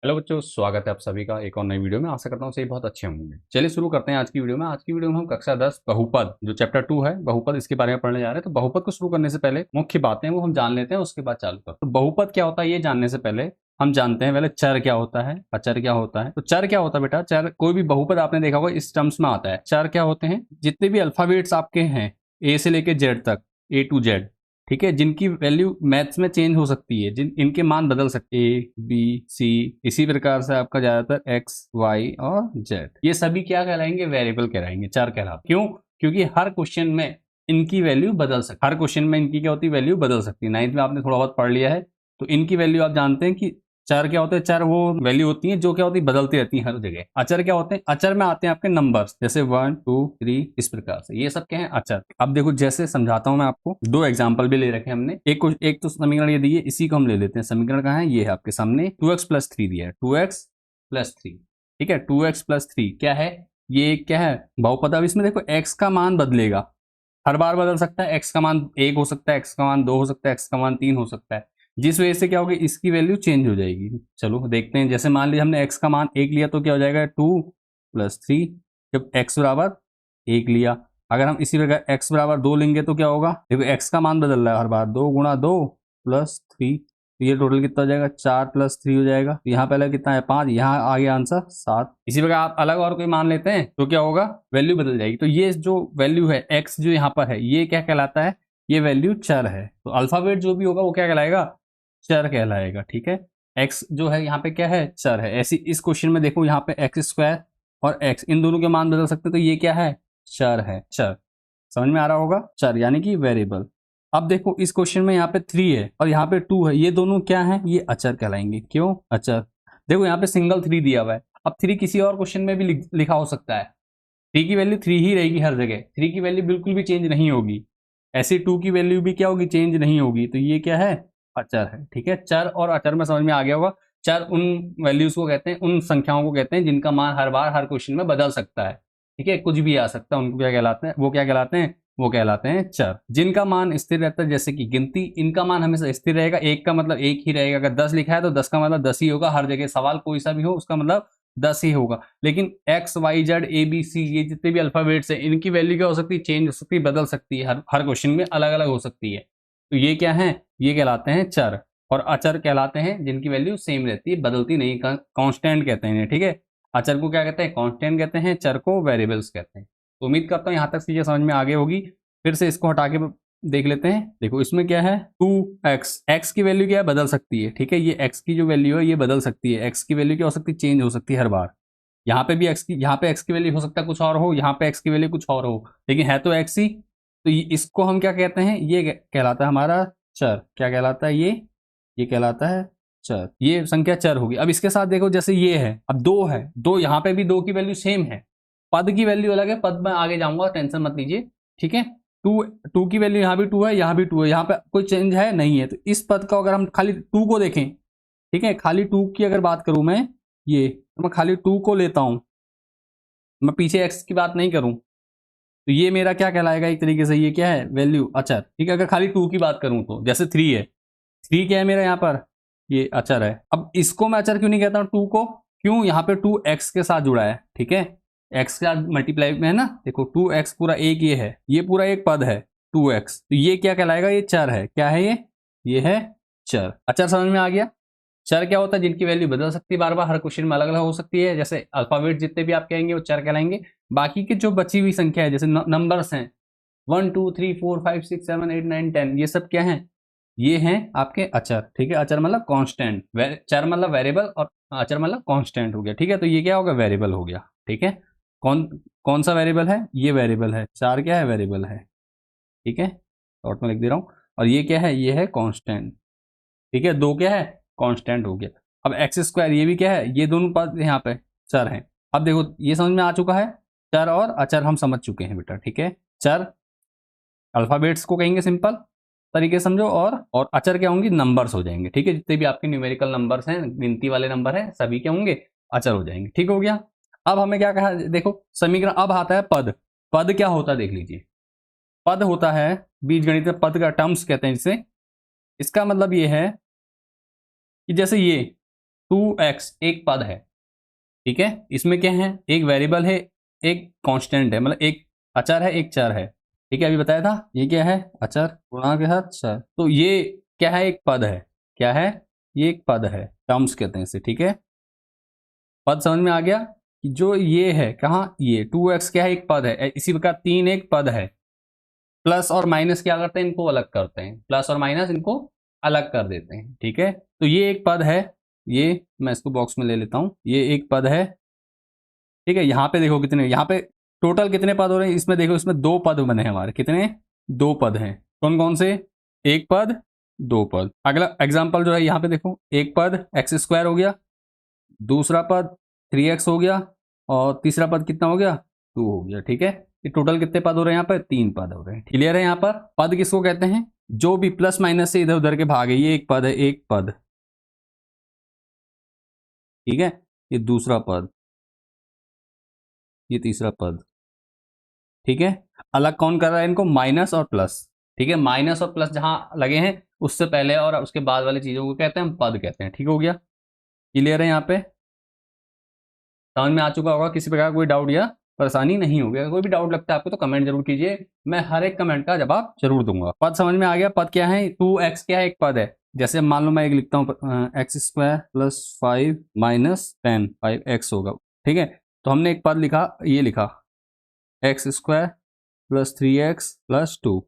Hello बच्चों, स्वागत है आप सभी का एक और नई वीडियो में। आशा करता हूँ सभी बहुत अच्छे होंगे। चलिए शुरू करते हैं आज की वीडियो में। आज की वीडियो में हम कक्षा 10 बहुपद जो चैप्टर 2 है बहुपद, इसके बारे में पढ़ने जा रहे हैं। तो बहुपद को शुरू करने से पहले मुख्य बातें वो हम जान लेते हैं, उसके बाद चालू करते हैं। तो बहुपद क्या होता है ये जानने से पहले हम जानते हैं पहले चर क्या होता है, अचर क्या होता है। तो चर क्या होता है बेटा? चर कोई भी बहुपद आपने देखा होगा इस टर्म्स में आता है। चर क्या होते हैं? जितने भी अल्फाबेट्स आपके हैं ए से लेके जेड तक, ए टू जेड, ठीक है, जिनकी वैल्यू मैथ्स में चेंज हो सकती है, जिन इनके मान बदल सकते हैं, ए बी सी, इसी प्रकार से आपका ज्यादातर एक्स वाई और जेड, ये सभी क्या कहलाएंगे? वेरिएबल कहलाएंगे, चर कहलाते। क्यों? क्योंकि हर क्वेश्चन में इनकी वैल्यू बदल सकती है। हर क्वेश्चन में इनकी क्या होती है? वैल्यू बदल सकती है। नाइन्थ में आपने थोड़ा बहुत पढ़ लिया है। तो इनकी वैल्यू आप जानते हैं कि चर क्या होते हैं? चर वो वैल्यू होती है जो क्या होती है? बदलती रहती है हर जगह। अचर क्या होते हैं? अचर में आते हैं आपके नंबर्स, जैसे 1 2 3, इस प्रकार से, ये सब क्या है? अचर। अब देखो जैसे समझाता हूं मैं आपको, दो एग्जांपल भी ले रखे हमने। एक तो समीकरण ये दिए, इसी को हम ले लेते हैं। समीकरण कहाँ है? ये है आपके सामने। 2x+3 दिया है, 2x+3, ठीक है। 2x+3 क्या है? ये क्या है? बहुपद। अब इसमें देखो x का मान बदलेगा, हर बार बदल सकता है। x का मान 1 हो सकता है, x का मान 2 हो सकता है, x का मान 3 हो सकता है, जिस वजह से क्या होगी? इसकी वैल्यू चेंज हो जाएगी। चलो देखते हैं। जैसे मान लीजिए हमने x का मान 1 लिया तो क्या हो जाएगा? 2+3। जब x बराबर 1 लिया, अगर हम इसी प्रकार x बराबर 2 लेंगे तो क्या होगा? देखो x का मान बदल रहा है हर बार। 2 × 2 + 3, ये टोटल कितना हो जाएगा? 4+3 हो जाएगा। यहाँ पहले कितना है? 5, यहाँ आ गया आंसर 7। इसी प्रकार आप अलग और कोई मान लेते हैं तो क्या होगा? वैल्यू बदल जाएगी। तो ये जो वैल्यू है x जो यहाँ पर है, ये क्या कहलाता है? ये वैल्यू चर है। तो अल्फाबेट जो भी होगा वो क्या कहलाएगा? चर कहलाएगा, ठीक है। x जो है यहाँ पे क्या है? चर है। ऐसी इस क्वेश्चन में देखो, यहाँ पे x² और x, इन दोनों के मान बदल सकते हैं, तो ये क्या है? चर है, चर। समझ में आ रहा होगा? चर यानी कि वेरिएबल। अब देखो इस क्वेश्चन में यहाँ पे 3 है और यहाँ पे 2 है, ये दोनों क्या है? ये अचर कहलाएंगे। क्यों अचर? देखो यहाँ पे सिंगल 3 दिया हुआ है। अब 3 किसी और क्वेश्चन में भी लिखा हो सकता है। 3 की वैल्यू 3 ही रहेगी हर जगह, 3 की वैल्यू बिल्कुल भी चेंज नहीं होगी। ऐसे 2 की वैल्यू भी क्या होगी? चेंज नहीं होगी। तो ये क्या है? अचर है, ठीक है। चर और अचर में समझ में आ गया होगा। चर उन वैल्यूज को कहते हैं, उन संख्याओं को कहते हैं जिनका मान हर बार हर क्वेश्चन में बदल सकता है, ठीक है, कुछ भी आ सकता है। उनको क्या कहलाते हैं? वो क्या कहलाते हैं? वो कहलाते हैं चर। जिनका मान स्थिर रहता है, जैसे कि गिनती, इनका मान हमेशा स्थिर रहेगा। एक का मतलब एक ही रहेगा। अगर 10 लिखा है तो 10 का मतलब 10 ही होगा हर जगह। सवाल कोई सा भी हो उसका मतलब 10 ही होगा। लेकिन X Y Z A B C, ये जितने भी अल्फाबेट्स हैं, इनकी वैल्यू क्या हो सकती है? चेंज हो सकती है, बदल सकती है, हर क्वेश्चन में अलग अलग हो सकती है। तो ये क्या है? ये कहलाते हैं चर। और अचर कहलाते हैं जिनकी वैल्यू सेम रहती है, बदलती नहीं, कांस्टेंट कहते हैं, ठीक है। अचर को क्या कहते हैं? कांस्टेंट कहते हैं। चर को वेरिएबल्स कहते हैं। तो उम्मीद करता हूँ यहाँ तक चीजें समझ में आगे होगी। फिर से इसको हटा के देख लेते हैं। देखो इसमें क्या है? 2x, x की वैल्यू क्या है? बदल सकती है, ठीक है। ये x की जो वैल्यू है ये बदल सकती है। x की वैल्यू क्या हो सकती है? चेंज हो सकती है हर बार। यहाँ पे भी यहाँ पे x की वैल्यू हो सकता है कुछ और हो, यहाँ पे x की वैल्यू कुछ और हो, लेकिन है तो x ही। तो इसको हम क्या कहते हैं? ये कहलाता है हमारा चर। क्या कहलाता है ये कहलाता है चर। ये संख्या चर होगी। अब इसके साथ देखो, जैसे ये है, अब 2 है, 2, यहाँ पे भी 2 की वैल्यू सेम है। पद की वैल्यू अलग है, पद में आगे जाऊंगा, टेंशन मत लीजिए, ठीक है। 2 की वैल्यू यहाँ भी 2 है, यहाँ भी 2 है, यहाँ पे कोई चेंज है नहीं है। तो इस पद का अगर हम खाली 2 को देखें, ठीक है, खाली 2 की अगर बात करूं मैं, ये तो मैं खाली 2 को लेता हूं, मैं पीछे x की बात नहीं करूं, तो ये मेरा क्या कहलाएगा? एक तरीके से ये क्या है? वैल्यू, अचर, ठीक है। अगर खाली 2 की बात करूं तो जैसे 3 है, 3 क्या है मेरा यहाँ पर? ये अचर है। अब इसको मैं अचर क्यों नहीं कहता हूं 2 को? क्यों? यहाँ पे 2x के साथ जुड़ा है, ठीक है, x का मल्टीप्लाई में है ना। देखो 2x पूरा एक, ये पूरा एक पद है 2x, तो ये क्या कहलाएगा? ये चर है। क्या है ये है चर। अचर समझ में आ गया? चर क्या होता है? जिनकी वैल्यू बदल सकती है बार बार, हर क्वेश्चन में अलग अलग हो सकती है। जैसे अल्फाबेट जितने भी आप कहेंगे वो चर कहलाएंगे। बाकी की जो बची हुई संख्या है, जैसे नंबर्स हैं 1 2 3 4 5 6 7 8 9 10, ये सब क्या है? ये हैं आपके अचर, ठीक है। अचर मतलब कांस्टेंट, चर मतलब वेरिएबल, और अचर मतलब कांस्टेंट हो गया, ठीक है। तो ये क्या होगा? वेरिएबल हो गया, ठीक है। कौन कौन सा वेरिएबल है? ये वेरिएबल है। 4 क्या है? वेरिएबल है, ठीक है, शॉर्ट में लिख दे रहा हूं। और ये क्या है? ये है कांस्टेंट, ठीक है। 2 क्या है? कांस्टेंट हो गया। अब x², ये भी क्या है? ये दोनों पद यहाँ पे चर हैं। अब देखो ये समझ में आ चुका है, चर और अचर हम समझ चुके हैं बेटा, ठीक है। चर अल्फाबेट्स को कहेंगे, सिंपल तरीके से समझो, और अचर क्या होंगे? नंबर्स हो जाएंगे, ठीक है। जितने भी आपके न्यूमेरिकल नंबर्स हैं, गिनती वाले नंबर हैं, सभी क्या होंगे? अचर हो जाएंगे, ठीक हो गया। अब हमें क्या कहा? देखो समीकरण, अब आता है पद। पद क्या होता है देख लीजिए। पद होता है, बीज गणित में पद का टर्म्स कहते हैं जिसे। इसका मतलब ये है कि जैसे 2x एक पद है, ठीक है। इसमें क्या है, एक वेरिएबल है, एक कांस्टेंट है, मतलब एक अचर है, एक चर है, ठीक है। अभी बताया था ये क्या है, अचर गुणा के साथ चर। तो ये क्या है, एक पद है। क्या है, ये एक पद है, टर्म्स कहते हैं इसे, ठीक है। पद समझ में आ गया कि जो ये है, कहाँ, ये 2x क्या है, एक पद है। इसी प्रकार 3 एक पद है। प्लस और माइनस क्या करते हैं, इनको अलग करते हैं, प्लस और माइनस इनको अलग कर देते हैं, ठीक है। तो ये एक पद है, ये मैं इसको बॉक्स में ले लेता हूं, ये एक पद है, ठीक है। यहाँ पे देखो कितने, यहाँ पे टोटल कितने पद हो रहे हैं, इसमें देखो, इसमें 2 पद बने हैं हमारे, कितने, 2 पद हैं। कौन कौन से, एक पद, 2 पद। अगला एग्जाम्पल जो है, यहाँ पे देखो, एक पद x² हो गया, दूसरा पद 3x हो गया, और तीसरा पद कितना हो गया, 2 हो गया, ठीक है। ये टोटल कितने पद हो रहे हैं, यहाँ पर 3 पद हो रहे हैं। क्लियर है। यहाँ पर पद किसको कहते हैं, जो भी प्लस माइनस से इधर उधर के भाग है, ये एक पद है, एक पद, ठीक है। ये दूसरा पद, ये तीसरा पद, ठीक है। अलग कौन कर रहा है इनको, माइनस और प्लस, ठीक है। माइनस और प्लस जहां लगे हैं, उससे पहले और उसके बाद वाली चीजों को कहते हैं हम पद कहते हैं, ठीक हो गया। क्लियर है। यहाँ पे समझ में आ चुका होगा, किसी प्रकार कोई डाउट या परेशानी नहीं होगी। अगर कोई भी डाउट लगता है आपको तो कमेंट जरूर कीजिए, मैं हर एक कमेंट का जवाब जरूर दूंगा। पद समझ में आ गया, पद क्या है, 2x क्या है, एक पद है। जैसे मान लो मैं एक लिखता हूँ, x² + 5 - 10, 5x होगा, ठीक है। तो हमने एक पद लिखा, ये लिखा x² + 3x + 2,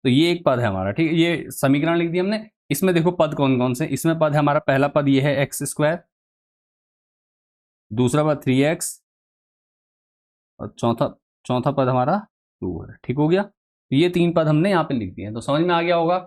तो ये एक पद है हमारा, ठीक है। ये समीकरण लिख दिया हमने। इसमें देखो पद कौन कौन से, इसमें पद है हमारा, पहला पद ये है x², दूसरा पद 3x, और चौथा चौथा पद हमारा 2 है, ठीक हो गया। तो ये 3 पद हमने यहाँ पे लिख दिए, तो समझ में आ गया होगा।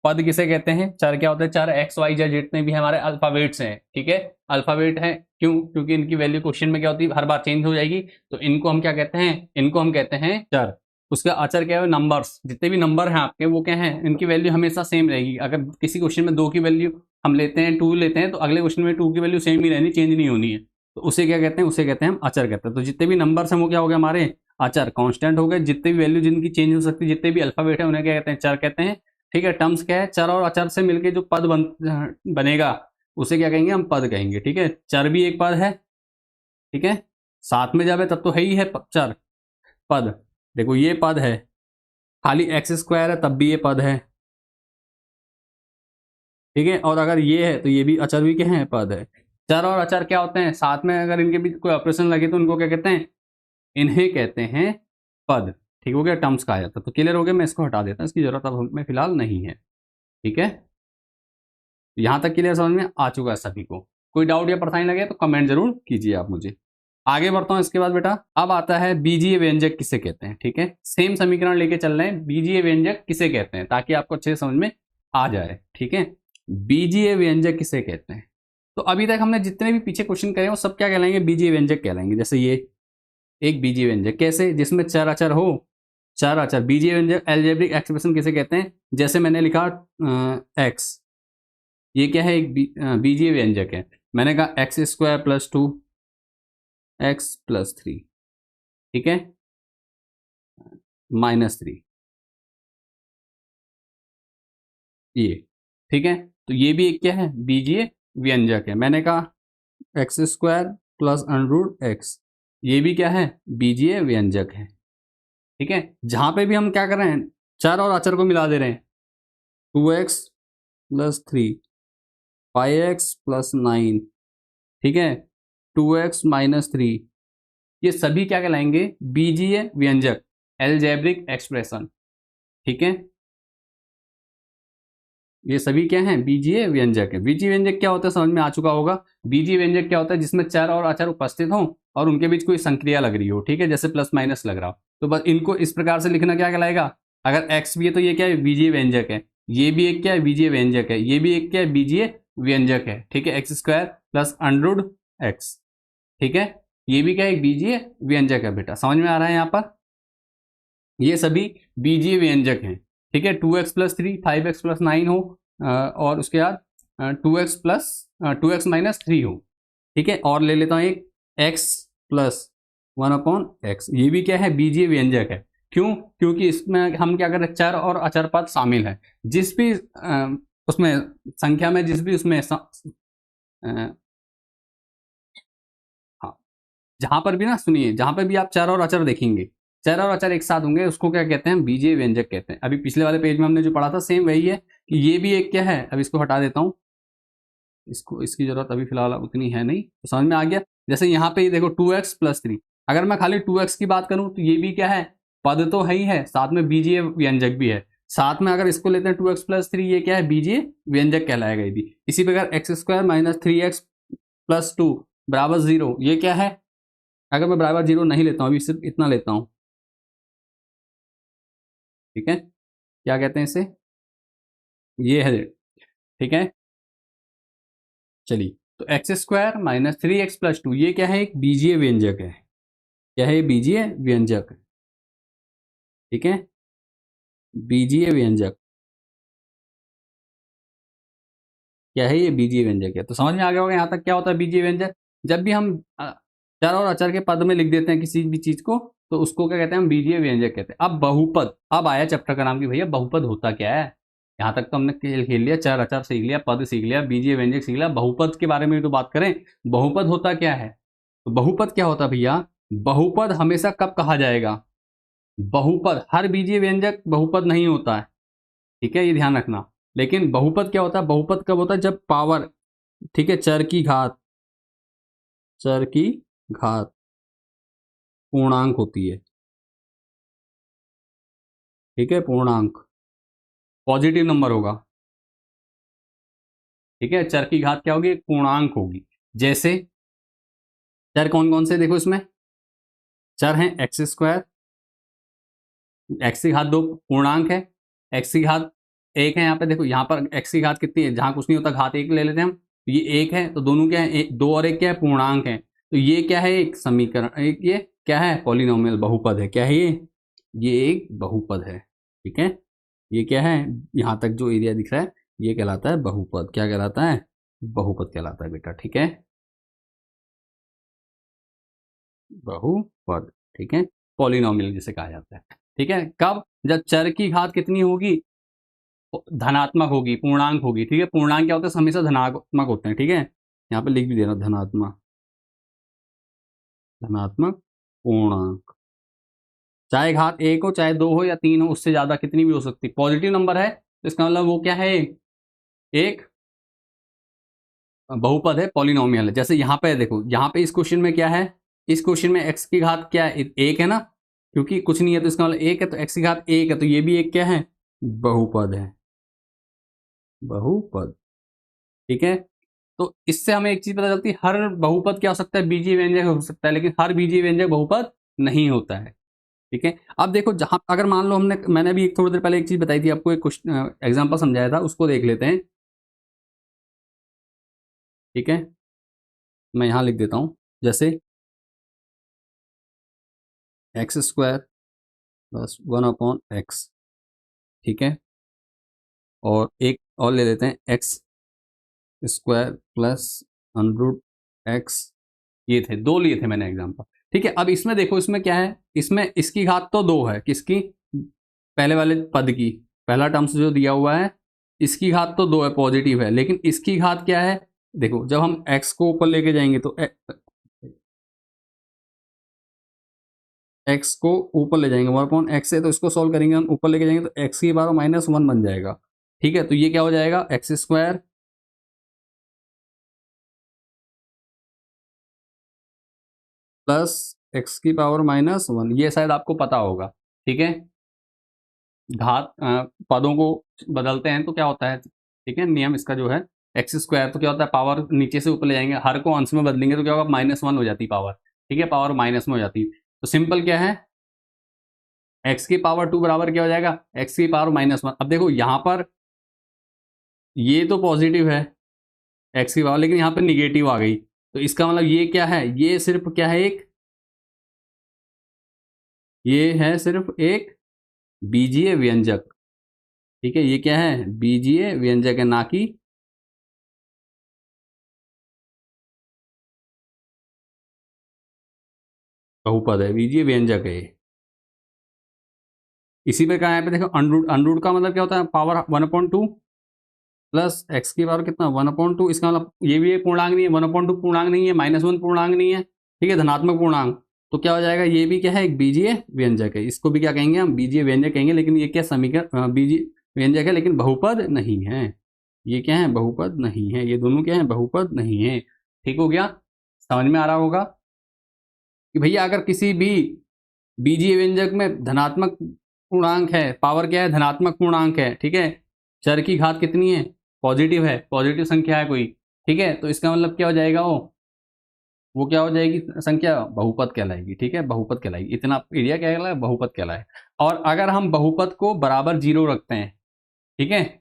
पद किसे कहते हैं, चर क्या होते हैं, चर x y z जितने भी हमारे अल्फाबेट्स हैं, ठीक है। अल्फाबेट है क्यों, क्योंकि इनकी वैल्यू क्वेश्चन में क्या होती है, हर बार चेंज हो जाएगी, तो इनको हम क्या कहते हैं, इनको हम कहते हैं चर। उसका अचर क्या है, नंबर्स, जितने भी नंबर हैं आपके वो क्या है, इनकी वैल्यू हमेशा सेम रहेगी। अगर किसी क्वेश्चन में 2 की वैल्यू हम लेते हैं, 2 लेते हैं, तो अगले क्वेश्चन में 2 की वैल्यू सेम ही रहनी, चेंज नहीं होनी है, तो उसे क्या कहते हैं, उसे कहते हैं हम अचर कहते हैं। तो जितने भी नंबर्स हैं वो क्या हो गए हमारे, अचर, कांस्टेंट हो गए। जितने भी वैल्यू जिनकी चेंज हो सकती है, जितने भी अल्फाबेट है, उन्हें क्या कहते हैं, चर कहते हैं, ठीक है। टर्म्स क्या है, चर और अचर से मिलके जो पद बनेगा, उसे क्या कहेंगे, हम पद कहेंगे, ठीक है। चर भी एक पद है, ठीक है, साथ में जावे तब तो है ही है चर। पद देखो, ये पद है, खाली x² है तब भी ये पद है, ठीक है। और अगर ये है तो ये भी, अचर भी क्या है, पद है। चर और अचर क्या होते हैं, साथ में अगर इनके बीच कोई ऑपरेशन लगे तो उनको क्या कहते हैं, इन्हें कहते हैं पद, ठीक हो गया। टर्म्स कहा जाता है। तो क्लियर हो गया, मैं इसको हटा देता हूं, इसकी जरूरत अब हमें फिलहाल नहीं है, ठीक है। यहां तक क्लियर समझ में आ चुका है सभी को। कोई डाउट या परेशानी लगे तो कमेंट जरूर कीजिए आप मुझे। आगे बढ़ता हूं इसके बाद बेटा, अब आता है बीजीय व्यंजक किसे कहते हैं, ठीक है। सेम समीकरण लेके चल रहे हैं, बीजीय व्यंजक किसे कहते हैं, ताकि आपको अच्छे से समझ में आ जाए, ठीक है। बीजीय व्यंजक किसे कहते हैं, तो अभी तक हमने जितने भी पीछे क्वेश्चन करे वो सब क्या कहलाएंगे, बीजीय व्यंजक कहलाएंगे। जैसे ये एक बीजीय व्यंजक, कैसे, जिसमें चर अचर हो, चर अचर। बीजीय व्यंजक अलजेब्रिक एक्सप्रेशन किसे कहते हैं, जैसे मैंने लिखा एक्स, ये क्या है, एक बीजीय व्यंजक है। मैंने कहा x² + 2 x + 3, ठीक है, -3, ये, ठीक है। तो ये भी एक क्या है, बीजीय व्यंजक है। मैंने कहा x² + √x, ये भी क्या है, बीजीय व्यंजक है, ठीक है। जहां पे भी हम क्या कर रहे हैं, चर और अचर को मिला दे रहे हैं, 2x + 3, 5x + 9, ठीक है, 2x - 3, ये सभी क्या कहलाएंगे, बीजीय व्यंजक, अलजेब्रिक एक्सप्रेशन, ठीक है। ये सभी क्या हैं, बीजीय व्यंजक है। बीजीय व्यंजक क्या होता है, समझ में आ चुका होगा। बीजीय व्यंजक क्या होता है, जिसमें चर और अचर उपस्थित हो और उनके बीच कोई संक्रिया लग रही हो, ठीक है, जैसे प्लस माइनस लग रहा हो, तो बस इनको इस प्रकार से लिखना क्या कहलाएगा। अगर एक्स भी है तो ये क्या है, बीजीय व्यंजक है। ये भी एक क्या है, बीजीय व्यंजक है। ये भी एक क्या है, बीजीय व्यंजक है, ठीक है। x² + √x, ठीक है, ये भी क्या है, एक बीजीय व्यंजक है बेटा। समझ में आ रहा है यहाँ पर, ये सभी बीजीय व्यंजक हैं, ठीक है। 2x + 3, 5x + 9 हो, और उसके बाद 2x + 2x - 3 हो, ठीक है। और ले लेता हूँ एक x + 1/x, ये भी क्या है, बीजीय व्यंजक है। क्यों, क्योंकि इसमें हम क्या कर रहे हैं, चर और अचर पद शामिल है। जिस भी उसमें संख्या में, जिस भी उसमें जहां पर भी ना, सुनिए, जहां पर भी आप चर और अचर देखेंगे, चर और अचर एक साथ होंगे, उसको क्या कहते हैं, बीजीय व्यंजक कहते हैं। अभी पिछले वाले पेज में हमने जो पढ़ा था सेम वही है कि ये भी एक क्या है। अब इसको हटा देता हूं, इसको, इसकी जरूरत अभी फिलहाल उतनी है नहीं, तो समझ में आ गया। जैसे यहाँ पे ये देखो 2x+3, अगर मैं खाली 2x की बात करूं तो ये भी क्या है, पद तो है ही है, साथ में बीजीय व्यंजक भी है। साथ में अगर इसको लेते हैं 2x+3, ये क्या है, बीजीय व्यंजक कहलाएगा ये भी। इसी प्रकार x² - 3x+2 बराबर 0, ये क्या है, अगर मैं बराबर 0 नहीं लेता हूं, अभी सिर्फ इतना लेता हूं, ठीक है, क्या कहते हैं इसे, ये है, ठीक है। चलिए, तो x² - 3x+2 ये क्या है, एक बीजीय व्यंजक है। क्या है, बीजीय व्यंजक, ठीक है, बीजीय व्यंजक क्या है, ये बीजीय व्यंजक है। तो समझ में आ गया होगा यहाँ तक क्या होता है बीजीय व्यंजक। जब भी हम चर और अचर के पद में लिख देते हैं किसी भी चीज को, तो उसको क्या कहते हैं, हम बीजीय व्यंजक कहते हैं। अब बहुपद, अब आया चैप्टर का नाम कि भैया बहुपद होता क्या है। यहाँ तक तो हमने खेल लिया, चर अचर सीख लिया, पद सीख लिया, बीजीय व्यंजक सीख लिया, बहुपद के बारे में तो बात करें, बहुपद होता क्या है। तो बहुपद क्या होता है भैया, बहुपद हमेशा कब कहा जाएगा, बहुपद, हर बीजीय व्यंजक बहुपद नहीं होता है, ठीक है, ये ध्यान रखना। लेकिन बहुपद क्या होता है, बहुपद कब होता है, जब पावर, ठीक है, चर की घात, चर की घात पूर्णांक होती है, ठीक है, पूर्णांक, पॉजिटिव नंबर होगा, ठीक है, चर की घात क्या होगी, एक पूर्णांक होगी। जैसे चर कौन कौन से, देखो इसमें चर हैं x², x की घात 2 पूर्णांक है, x की घात 1 है, यहाँ पे देखो, यहाँ पर x की घात कितनी है, जहां कुछ नहीं होता घात 1 ले लेते हैं हम, तो ये 1 है, तो दोनों क्या है, 2 और 1 क्या है, पूर्णांक है। तो ये क्या है, एक समीकरण, एक ये क्या है, पॉलिनोमियल बहुपद है। क्या है ये एक बहुपद है, ठीक है। ये क्या है, यहाँ तक जो एरिया दिख रहा है ये कहलाता है बहुपद। क्या कहलाता है, बहुपद कहलाता है बेटा, ठीक है, बहुपद, ठीक है, पॉलिनोमियल जिसे कहा जाता है, ठीक है। कब, जब चर की घात कितनी होगी, धनात्मक होगी, पूर्णांक होगी, ठीक है। पूर्णांक क्या होता है, हमेशा धनात्मक होते हैं, ठीक है, यहाँ पे लिख भी देना, धनात्मक, धनात्मक पूर्णांक, चाहे घात 1 हो, चाहे 2 हो या 3 हो, उससे ज्यादा कितनी भी हो सकती है, पॉजिटिव नंबर है तो इसका मतलब वो क्या है, एक बहुपद है, पॉलिनोमियल है। जैसे यहाँ पे देखो, यहाँ पे इस क्वेश्चन में क्या है, इस क्वेश्चन में x की घात क्या है, 1 है ना, क्योंकि कुछ नहीं है तो इसका मतलब 1 है, तो x की घात 1 है, तो ये भी एक क्या है, बहुपद है, बहुपद, ठीक है। तो इससे हमें एक चीज पता चलती है, हर बहुपद क्या हो सकता है, बीजीय व्यंजक हो सकता है, लेकिन हर बीजीय व्यंजक बहुपद नहीं होता है, ठीक है। अब देखो, जहां अगर मान लो मैंने भी एक थोड़ी देर पहले एक चीज बताई थी आपको, एक क्वेश्चन एग्जांपल समझाया था, उसको देख लेते हैं, ठीक है। मैं यहां लिख देता हूं, जैसे x² + 1/x, ठीक है, और एक और ले लेते हैं x² + √x, ये थे दो लिए थे मैंने एग्जांपल, ठीक है। अब इसमें देखो, इसमें क्या है, इसमें इसकी घात तो 2 है, किसकी, पहले वाले पद की, पहला टर्म्स जो दिया हुआ है, इसकी घात तो 2 है, पॉजिटिव है, लेकिन इसकी घात क्या है, देखो जब हम x को ऊपर लेके जाएंगे तो x को ऊपर ले जाएंगे, 1/x है, तो इसको सोल्व करेंगे हम, ऊपर लेके जाएंगे तो x की पावर -1 बन जाएगा, ठीक है। तो ये क्या हो जाएगा, x² + x की पावर -1, ये शायद आपको पता होगा, ठीक है। घात पदों को बदलते हैं तो क्या होता है, ठीक है, नियम इसका जो है, x² तो क्या होता है, पावर नीचे से ऊपर ले जाएंगे, हर को अंश में बदलेंगे तो क्या होगा, -1 हो जाती पावर, ठीक है, पावर -1 हो जाती। तो सिंपल क्या है, x की पावर 2 बराबर क्या हो जाएगा, x की पावर -1। अब देखो यहाँ पर ये तो पॉजिटिव है x की पावर, लेकिन यहाँ पर निगेटिव आ गई, तो इसका मतलब ये क्या है, ये सिर्फ क्या है, एक, ये है सिर्फ एक बीजीय व्यंजक, ठीक है, ये क्या है, बीजीय व्यंजक है, ना कि बहुपद है, बीजीय व्यंजक है ये। इसी पे कहा, यहाँ पे देखो अनरूट, अनरूट का मतलब क्या होता है, पावर 1/2 प्लस एक्स की पावर कितना, 1/2, इसका मतलब ये भी एक पूर्णांक नहीं है, 1/2 पूर्णांक नहीं है, -1 पूर्णांक नहीं है, ठीक है, धनात्मक पूर्णांक, तो क्या हो जाएगा, ये भी क्या है, एक बीजीय व्यंजक है, इसको भी क्या कहेंगे हम, बीजीय व्यंजक कहेंगे, लेकिन ये क्या समीकरण बीजीय व्यंजक है लेकिन बहुपद नहीं है। ये क्या है, बहुपद नहीं है, ये दोनों क्या है, बहुपद नहीं है। ठीक हो गया, समझ में आ रहा होगा कि भैया अगर किसी भी बीजीय व्यंजक में धनात्मक पूर्णांक है, पावर क्या है, धनात्मक पूर्णांक है, ठीक है, चर की घात कितनी है, पॉजिटिव है, पॉजिटिव संख्या है कोई, ठीक है, तो इसका मतलब क्या हो जाएगा, वो क्या हो जाएगी संख्या, बहुपद कहलाएगी। ठीक है, बहुपद कहलाएगी, इतना एरिया क्या कहलाएगा, बहुपद कहलाए। और अगर हम बहुपद को बराबर जीरो रखते हैं, ठीक है,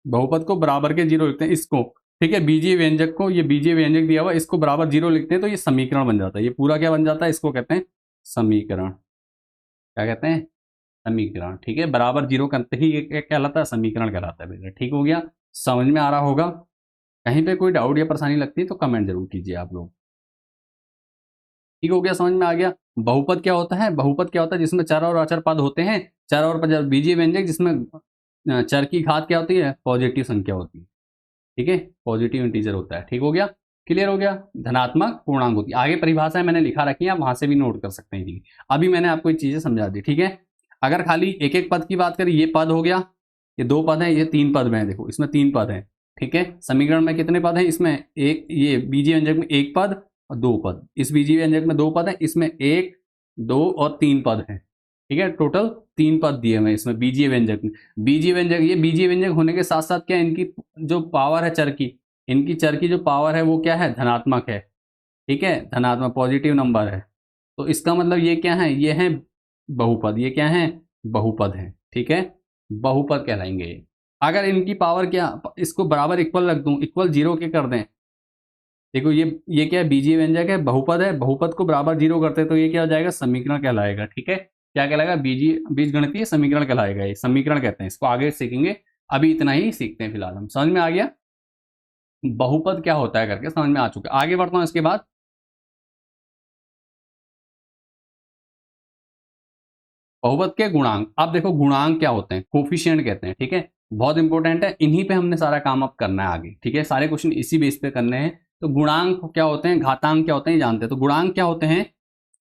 बहुपद को बराबर के जीरो लिखते हैं इसको, ठीक है, बीजीय व्यंजक को, ये बीजीय व्यंजक दिया हुआ, इसको बराबर जीरो लिखते हैं तो ये समीकरण बन जाता है, ये पूरा क्या बन जाता है, इसको कहते हैं समीकरण। क्या कहते हैं, समीकरण। ठीक है, बराबर जीरो करते ही ये क्या कहलाता है, समीकरण कहलाता है बेटा। ठीक हो गया, समझ में आ रहा होगा। कहीं पे कोई डाउट या परेशानी लगती है तो कमेंट जरूर कीजिए आप लोग। ठीक हो गया, समझ में आ गया। बहुपद क्या होता है, बहुपद क्या होता है, जिसमें चर और अचर पद होते हैं, चर और बीजीय व्यंजक जिसमें चर की घात क्या होती है, पॉजिटिव संख्या होती है। ठीक है, पॉजिटिव इंटीजर होता है। ठीक हो गया, क्लियर हो गया। धनात्मक पूर्णांक होती है, आगे परिभाषाएं मैंने लिखा रखी है, आप वहां से भी नोट कर सकते हैं। अभी मैंने आपको ये चीजें समझा दी। ठीक है, अगर खाली एक एक पद की बात करें, ये पद हो गया, ये दो पद है, ये तीन पद में है, देखो इसमें तीन पद है। ठीक है, समीकरण में कितने पद हैं, इसमें एक, ये बीजीय व्यंजक में एक पद और दो पद, इस बीजीय व्यंजक में दो पद है, इसमें एक, दो और तीन पद है। ठीक है, टोटल तीन पद दिए हुए इसमें बीजीय व्यंजक में। बीजीय व्यंजक, ये बीजीय व्यंजक होने के साथ साथ क्या, इनकी जो पावर है चर की, इनकी चर की जो पावर है वो क्या है, धनात्मक है। ठीक है, धनात्मक पॉजिटिव नंबर है, तो इसका मतलब ये क्या है, ये है बहुपद, ये क्या है, बहुपद है। ठीक है, बहुपद कहलाएंगे। अगर इनकी पावर क्या, इसको बराबर इक्वल रख दूं, इक्वल जीरो के कर दें, देखो ये क्या है, बीजीय व्यंजक है, बहुपद है, बहुपद को बराबर जीरो करते तो ये क्या हो जाएगा, समीकरण कहलाएगा। ठीक है, क्या कहलाएगा, बीजगणितीय समीकरण कहलाएगा, ये समीकरण कहते हैं इसको, आगे सीखेंगे, अभी इतना ही सीखते हैं फिलहाल हम। समझ में आ गया बहुपद क्या होता है करके, समझ में आ चुका। आगे बढ़ता हूं इसके बाद, बहुपद के गुणांक। अब देखो गुणांक क्या होते हैं, कोफिशिएंट कहते हैं। ठीक है, बहुत इंपॉर्टेंट है, इन्हीं पे हमने सारा काम अब करना है आगे। ठीक है, सारे क्वेश्चन इसी बेस पे करने हैं। तो गुणांक क्या होते हैं, घातांक क्या होते हैं, जानते हैं। तो गुणांक क्या होते हैं,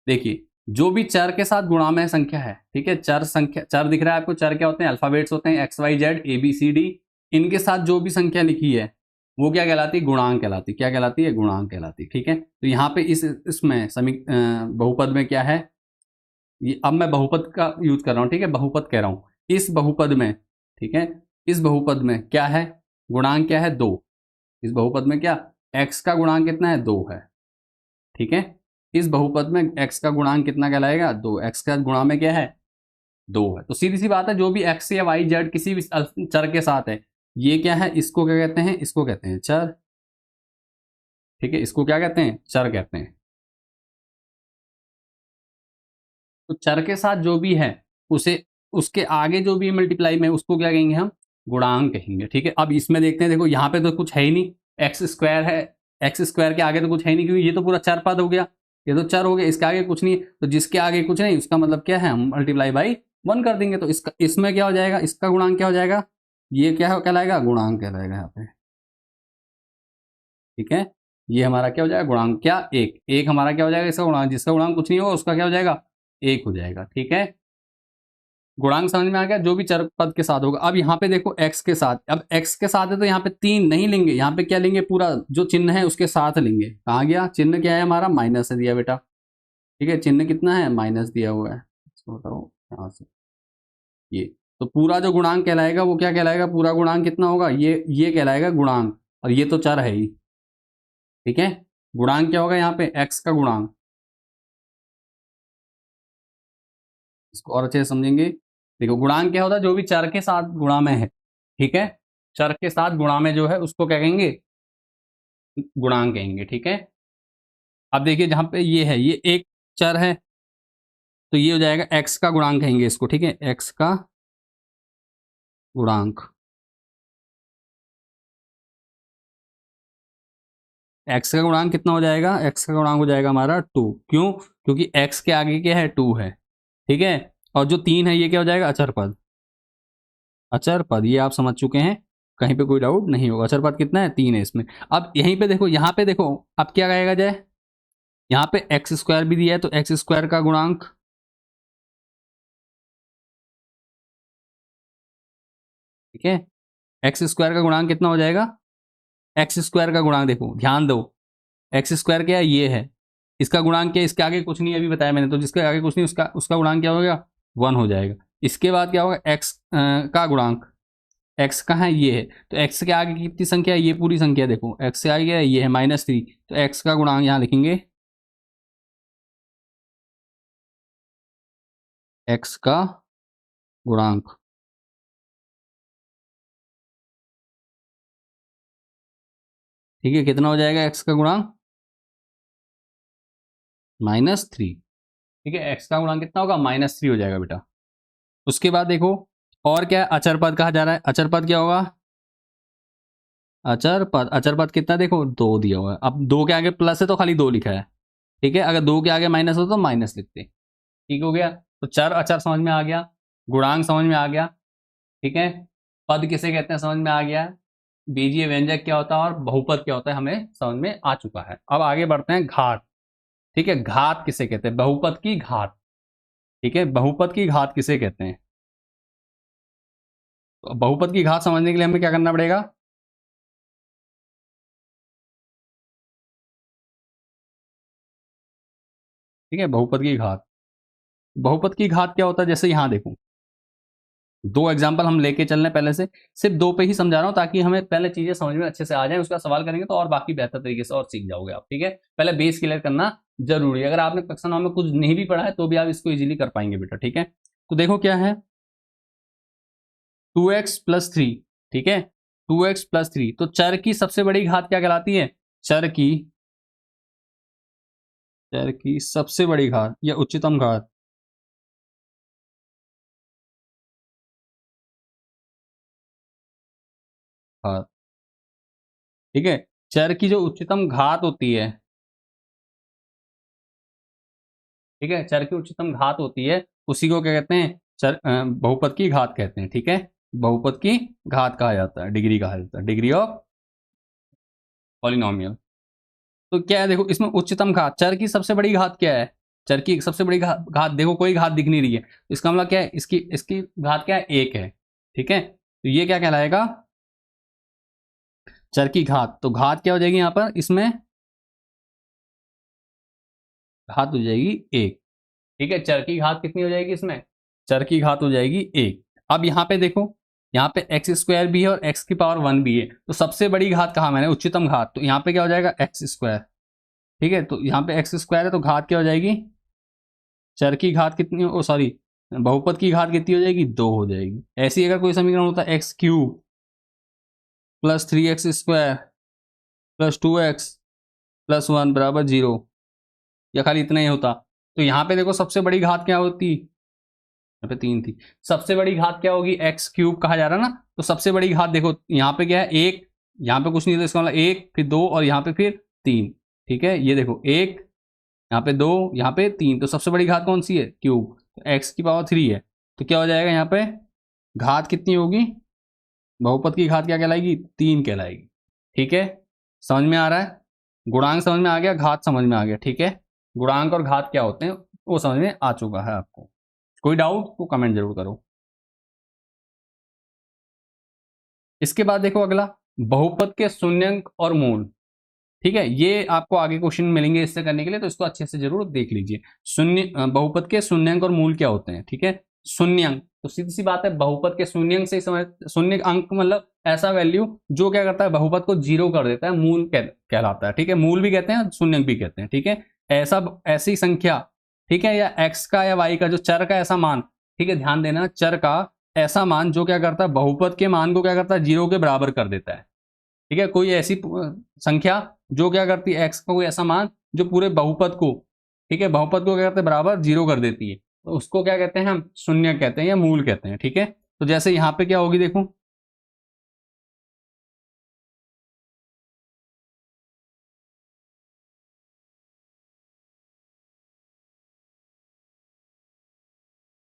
देखिए जो भी चर के साथ गुणामय संख्या है, ठीक है, चर संख्या, चर दिख रहा है आपको, चर क्या होते हैं, अल्फाबेट्स होते हैं, X Y Z A B C D, इनके साथ जो भी संख्या लिखी है वो क्या कहलाती है, गुणांक कहलाती है। क्या कहलाती है, गुणांक कहलाती है। ठीक है, तो यहाँ पे इसमें बहुपद में क्या है, ये अब मैं बहुपद का यूज कर रहा हूँ। ठीक है, बहुपद कह रहा हूँ, इस बहुपद में, ठीक है, इस बहुपद में क्या है, गुणांक क्या है, दो। इस बहुपद में क्या, x का गुणांक कितना है, दो है। ठीक है, इस बहुपद में x का गुणांक कितना कहलाएगा, दो। x का गुणा में क्या है, दो है। तो सीधी सी बात है, जो भी x या y z किसी भी चर के साथ है, ये क्या है, इसको क्या कहते हैं, इसको कहते हैं चर। ठीक है, इसको क्या कहते हैं, चर कहते हैं। तो चर के साथ जो भी है, उसे, उसके आगे जो भी मल्टीप्लाई में, उसको क्या कहेंगे हम, गुणांक कहेंगे। ठीक है, अब इसमें देखते हैं, देखो यहाँ पे तो कुछ है ही नहीं, एक्स स्क्वायर है, एक्स स्क्वायर के आगे तो कुछ है ही नहीं, क्योंकि ये तो पूरा चर पद हो गया, ये तो चर हो गया, इसके आगे कुछ नहीं। तो जिसके आगे कुछ नहीं, उसका मतलब क्या है, हम मल्टीप्लाई बाई वन कर देंगे। तो इसका, इसमें क्या हो जाएगा, इसका गुणांक क्या हो जाएगा, ये क्या कहलाएगा, गुणांक कहलाएगा यहाँ पे। ठीक है, ये हमारा क्या हो जाएगा, गुणांक, क्या, एक, एक हमारा क्या हो जाएगा, इसका गुणांक, जिसका गुणांक कुछ नहीं होगा उसका क्या हो जाएगा, एक हो जाएगा। ठीक है, गुणांक समझ में आ गया, जो भी चर पद के साथ होगा। अब यहाँ पे देखो x के साथ, अब x के साथ है तो यहाँ पे तीन नहीं लेंगे, यहाँ पे क्या लेंगे, पूरा जो चिन्ह है उसके साथ लेंगे। कहाँ गया चिन्ह, क्या है हमारा, माइनस है दिया बेटा। ठीक है, चिन्ह कितना है, माइनस दिया हुआ है, इसको बताओ यहाँ से, ये। तो पूरा जो गुणांक कहलाएगा वो क्या कहलाएगा, पूरा गुणांक कितना होगा, ये कहलाएगा गुणांक, और ये तो चर है ही। ठीक है, गुणांक क्या होगा यहाँ पे, x का गुणांक। इसको और अच्छे से समझेंगे, देखो गुणांक क्या होता है, जो भी चर के साथ गुणा में है। ठीक है, चर के साथ गुणा में जो है उसको क्या कहेंगे, गुणांक कहेंगे। ठीक है, अब देखिए जहां पे ये है, ये एक चर है, तो ये हो जाएगा x का गुणांक कहेंगे इसको। ठीक है, x का गुणांक, x का गुणांक कितना हो जाएगा, x का गुणांक हो जाएगा हमारा टू। क्यों, क्योंकि x के आगे क्या है, टू है। ठीक है, और जो तीन है ये क्या हो जाएगा, अचर पद। अचर पद, ये आप समझ चुके हैं, कहीं पे कोई डाउट नहीं होगा। अचर पद कितना है, तीन है इसमें। अब यहीं पे देखो, यहाँ पे देखो, अब क्या कहेगा जाए, यहाँ पे एक्स स्क्वायर भी दिया है, तो एक्स स्क्वायर का गुणांक, ठीक है, एक्स स्क्वायर का गुणांक कितना हो जाएगा, एक्स स्क्वायर का गुणांक देखो ध्यान दो, एक्स स्क्वायर क्या है, ये है, इसका गुणांक क्या है, इसके आगे कुछ नहीं अभी बताया मैंने, तो जिसके आगे कुछ नहीं उसका उसका गुणांक क्या होगा, 1 हो जाएगा। इसके बाद क्या होगा, एक्स का गुणांक, एक्स कहाँ है, ये है, तो एक्स के आगे कितनी संख्या है, ये पूरी संख्या देखो, एक्स से आगे ये है -3, तो एक्स का गुणांक यहाँ लिखेंगे, एक्स का गुणांक, ठीक है, कितना हो जाएगा एक्स का गुणांक, -3, ठीक है, एक्स का गुणांक कितना होगा, -3 हो जाएगा बेटा। उसके बाद देखो और क्या है, अचर पद कहा जा रहा है, अचर पद क्या होगा, अचर पद, अचर पद कितना देखो 2 दिया हुआ है, अब 2 के आगे प्लस है तो खाली 2 लिखा है, ठीक है, अगर 2 के आगे माइनस हो तो माइनस लिखते, ठीक हो गया, तो चर अचर समझ में आ गया, गुणांक समझ में आ गया, ठीक है, पद किसे कहते हैं समझ में आ गया, बीजीय व्यंजक क्या होता है और बहुपद क्या होता है हमें समझ में आ चुका है। अब आगे बढ़ते हैं, घात, ठीक है, घात किसे कहते हैं, बहुपद की घात, ठीक है, बहुपद की घात किसे कहते हैं, तो बहुपद की घात समझने के लिए हमें क्या करना पड़ेगा, ठीक है, बहुपद की घात, बहुपद की घात क्या होता है, जैसे यहां देखो 2 एग्जाम्पल हम लेके चल रहे हैं पहले से, सिर्फ 2 पे ही समझा रहा हूं ताकि हमें पहले चीजें समझ में अच्छे से आ जाए, उसका सवाल करेंगे तो और बाकी बेहतर तरीके से और सीख जाओगे आप, ठीक है, पहले बेस क्लियर करना जरूरी है, अगर आपने कक्षा 9 में कुछ नहीं भी पढ़ा है तो भी आप इसको इजीली कर पाएंगे बेटा, ठीक है, तो देखो क्या है, 2x+3, ठीक है, 2x+3, तो चर की सबसे बड़ी घात क्या कहलाती है, चर की, चर की सबसे बड़ी घात या उच्चतम घात, घात, ठीक है, चर की जो उच्चतम घात होती है, ठीक है, चर की उच्चतम घात होती है उसी को क्या कहते हैं, चर बहुपद की घात कहते हैं, ठीक है, बहुपद की घात कहा जाता है, डिग्री कहा जाता है, डिग्री ऑफ पॉलिनोमियल। तो क्या है देखो इसमें उच्चतम घात, चर की सबसे बड़ी घात क्या है, चर की सबसे बड़ी घात देखो कोई घात दिख नहीं रही है, तो इसका मतलब क्या है, इसकी इसकी घात क्या है, 1 है, ठीक है, तो ये क्या कहलाएगा, चर की घात, तो घात क्या हो जाएगी यहां पर, इसमें घात हो जाएगी 1, ठीक है, चर की घात कितनी हो जाएगी इसमें, चर की घात हो जाएगी 1। अब यहाँ पे देखो, यहाँ पे एक्स स्क्वायर भी है और एक्स की पावर 1 भी है, तो सबसे बड़ी घात कहा मैंने, उच्चतम घात, तो यहाँ पे क्या हो जाएगा, एक्स स्क्वायर, ठीक है, तो यहाँ पे एक्स स्क्वायर है तो घात क्या हो जाएगी, चर की घात कितनी ओ सॉरी बहुपद की घात कितनी हो जाएगी, 2 हो जाएगी। ऐसी अगर कोई समीकरण होता है x³ +3x² +2x+1 बराबर 0, या खाली इतना ही होता, तो यहाँ पे देखो सबसे बड़ी घात क्या होती, यहाँ पे 3 थी, सबसे बड़ी घात क्या होगी, x³ कहा जा रहा है ना, तो सबसे बड़ी घात देखो यहाँ पे क्या है, 1, यहाँ पे कुछ नहीं था, इसका मतलब 1 फिर 2 और यहाँ पे फिर 3, ठीक है, ये देखो 1 यहाँ पे 2 यहाँ पे 3, तो सबसे बड़ी घात कौन सी है, क्यूब, तो एक्स की पावर 3 है, तो क्या हो जाएगा यहाँ पे, घात कितनी होगी, बहुपद की घात क्या कहलाएगी, 3 कहलाएगी, ठीक है, समझ में आ रहा है, गुणांक समझ में आ गया, घात समझ में आ गया, ठीक है, गुणांक और घात क्या होते हैं वो समझ में आ चुका है आपको, कोई डाउट तो कमेंट जरूर करो। इसके बाद देखो अगला, बहुपद के शून्यंक और मूल, ठीक है, ये आपको आगे क्वेश्चन मिलेंगे इससे करने के लिए, तो इसको अच्छे से जरूर देख लीजिए, शून्य बहुपद के शून्यंक और मूल क्या होते हैं, ठीक है, शून्यंक तो सीधी सी बात है, बहुपद के शून्यंक से ही समझ, शून्य अंक मतलब ऐसा वैल्यू जो क्या करता है, बहुपद को 0 कर देता है, मूल कहलाता है, ठीक है, मूल भी कहते हैं शून्यंक भी कहते हैं, ठीक है, ऐसा ऐसी संख्या, ठीक है, या एक्स का या वाई का जो चर का ऐसा मान, ठीक है, ध्यान देना, चर का ऐसा मान जो क्या करता है, बहुपद के मान को क्या करता है, 0 के बराबर कर देता है, ठीक है, कोई ऐसी संख्या जो क्या करती है, एक्स का कोई ऐसा मान जो पूरे बहुपद को, ठीक है, बहुपद को क्या करते हैं, बराबर 0 कर देती है, तो उसको क्या कहते हैं, हम शून्य कहते हैं या मूल कहते हैं, ठीक है, तो जैसे यहां पे क्या होगी देखो,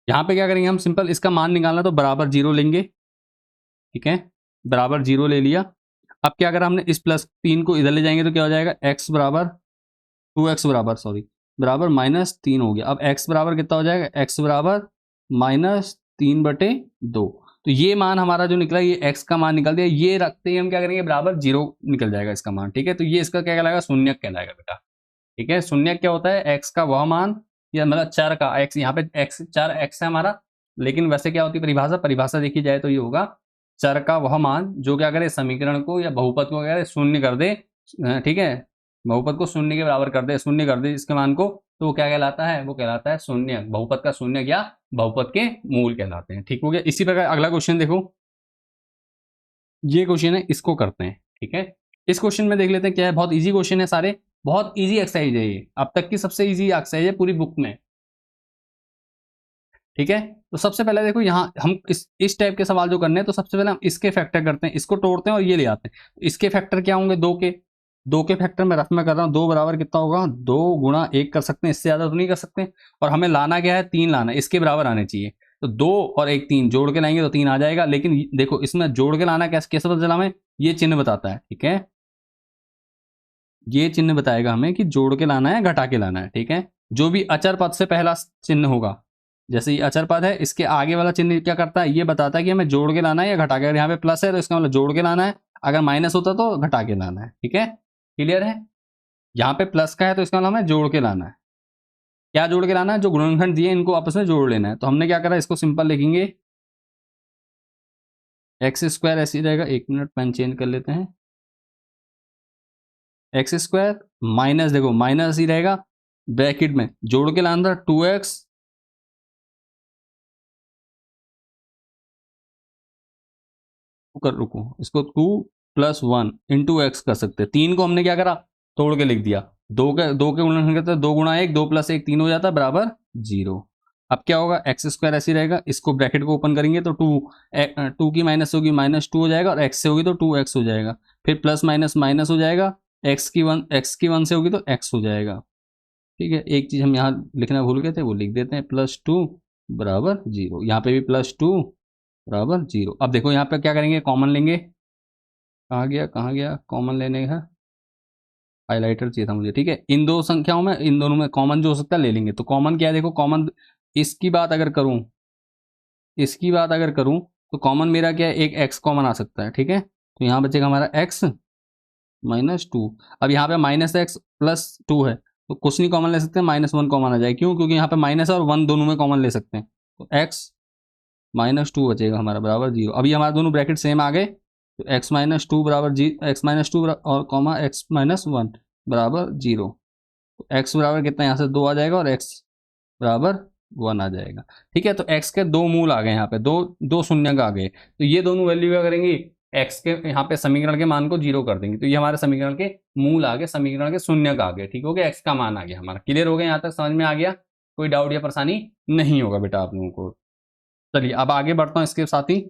यहां पे क्या करेंगे हम, सिंपल इसका मान निकालना तो बराबर 0 लेंगे, ठीक है, बराबर 0 ले लिया, अब क्या करा हमने, इस +3 को इधर ले जाएंगे तो क्या हो जाएगा, एक्स बराबर 2x बराबर सॉरी बराबर -3 हो गया। अब x बराबर कितना हो जाएगा, x बराबर -3/2। तो ये मान हमारा जो निकला, ये x का मान निकल दिया। ये रखते ही हम क्या करेंगे, बराबर 0 निकल जाएगा इसका मान। ठीक है, तो ये इसका क्या कहलाएगा, शून्यक कहलाएगा बेटा। ठीक है, शून्यक क्या होता है, x का वह मान, या मतलब चर का x, यहाँ पे x चर x है हमारा, लेकिन वैसे क्या होती है परिभाषा देखी जाए तो ये होगा चर का वह मान जो क्या करे, समीकरण को या बहुपद को क्या करे, शून्य कर दे। ठीक है, बहुपद को शून्य के बराबर कर दे, शून्य कर दे इसके मान को, तो वो क्या कहलाता है, वो कहलाता है शून्य। बहुपद का शून्य या बहुपद के मूल कहलाते हैं। ठीक हो गया। इसी प्रकार अगला क्वेश्चन देखो, ये क्वेश्चन है, इसको करते हैं। ठीक है, इस क्वेश्चन में देख लेते हैं क्या है। बहुत इजी क्वेश्चन है, सारे बहुत इजी एक्सरसाइज है, ये अब तक की सबसे इजी एक्सरसाइज है पूरी बुक में। ठीक है, तो सबसे पहले देखो यहाँ हम इस टाइप के सवाल जो करने हैं, तो सबसे पहले हम इसके फैक्टर करते हैं, इसको तोड़ते हैं और ये ले आते हैं। इसके फैक्टर क्या होंगे, दो के फैक्टर में रफ में कर रहा हूँ, 2 बराबर कितना होगा, 2 गुणा 1 कर सकते हैं, इससे ज्यादा तो नहीं कर सकते। और हमें लाना क्या है, 3 लाना है, इसके बराबर आने चाहिए। तो 2 और 1 3 जोड़ के लाएंगे तो 3 आ जाएगा। लेकिन देखो इसमें जोड़ के लाना कैसे कैसे पता चला हमें, ये चिन्ह बताता है। ठीक है, ये चिन्ह बताएगा हमें कि जोड़ के लाना है घटा के लाना है। ठीक है, जो भी अचर पद से पहला चिन्ह होगा, जैसे ये अचर पद है, इसके आगे वाला चिन्ह क्या करता है, ये बताता है कि हमें जोड़ के लाना है या घटा के। अगर यहाँ पे प्लस है तो इसका मतलब जोड़ के लाना है, अगर माइनस होता तो घटा के लाना है। ठीक है, क्लियर है। यहाँ पे प्लस का है तो इसका मतलब हमें जोड़ के लाना है। क्या जोड़ के लाना है, जो गुणनखंड दिए इनको आपस में जोड़ लेना है। तो हमने क्या करा, इसको सिंपल लिखेंगे, एक्स स्क्वायर ऐसे ही रहेगा। 1 मिनट पेन चेंज कर लेते हैं। एक्स स्क्वायर माइनस, देखो माइनस ही रहेगा, ब्रैकेट में जोड़ के लाना था 2x रुको, इसको 2 + 1 × x कर सकते हैं। 3 को हमने क्या करा, तोड़ के लिख दिया। 2 के गुणनखंड करते हैं, 2 × 1 2 + 1 3 हो जाता है बराबर 0। अब क्या होगा, एक्स स्क्वायर ऐसे रहेगा, इसको ब्रैकेट को ओपन करेंगे तो 2 की माइनस होगी -2 हो जाएगा, और x से होगी तो 2x हो जाएगा। फिर प्लस माइनस माइनस हो जाएगा, x की 1 से होगी तो x हो जाएगा। ठीक है, एक चीज हम यहाँ लिखना भूल गए थे, वो लिख देते हैं, +2 बराबर 0। यहाँ पे भी +2 बराबर 0। अब देखो यहाँ पे क्या करेंगे, कॉमन लेंगे। कहाँ गया कॉमन लेने का, हाईलाइटर चाहिए था मुझे। ठीक है, इन दो संख्याओं में, इन दोनों में कॉमन जो हो सकता है ले लेंगे। तो कॉमन क्या है, देखो कॉमन, इसकी बात अगर करूं तो कॉमन मेरा क्या है, एक x कॉमन आ सकता है। ठीक है, तो यहाँ बचेगा हमारा x -2। अब यहाँ पे -x + 2 है, तो कुछ नहीं कॉमन ले सकते, -1 कॉमन आ जाए। क्यों, क्योंकि यहाँ पे माइनस और 1 दोनों में कॉमन ले सकते हैं। तो x -2 बचेगा हमारा बराबर 0। अभी हमारे दोनों ब्रैकेट सेम आ गए, तो x -2 बराबर x-2 और कॉमा x -1 बराबर 0। तो x बराबर कितना, यहाँ से 2 आ जाएगा और x बराबर 1 आ जाएगा। ठीक है, तो x के 2 मूल आ गए, यहाँ पे दो शून्य का आ गए। तो ये दोनों वैल्यू क्या करेंगी, x के यहाँ पे समीकरण के मान को 0 कर देंगे। तो ये हमारे समीकरण के मूल आ गए, समीकरण के शून्य का आ गए। ठीक हो गया, x का मान आ गया हमारा। क्लियर हो गया, यहाँ तक समझ में आ गया, कोई डाउट या परेशानी नहीं होगा बेटा आप लोगों को। चलिए अब आगे बढ़ता हूँ। इसके साथ ही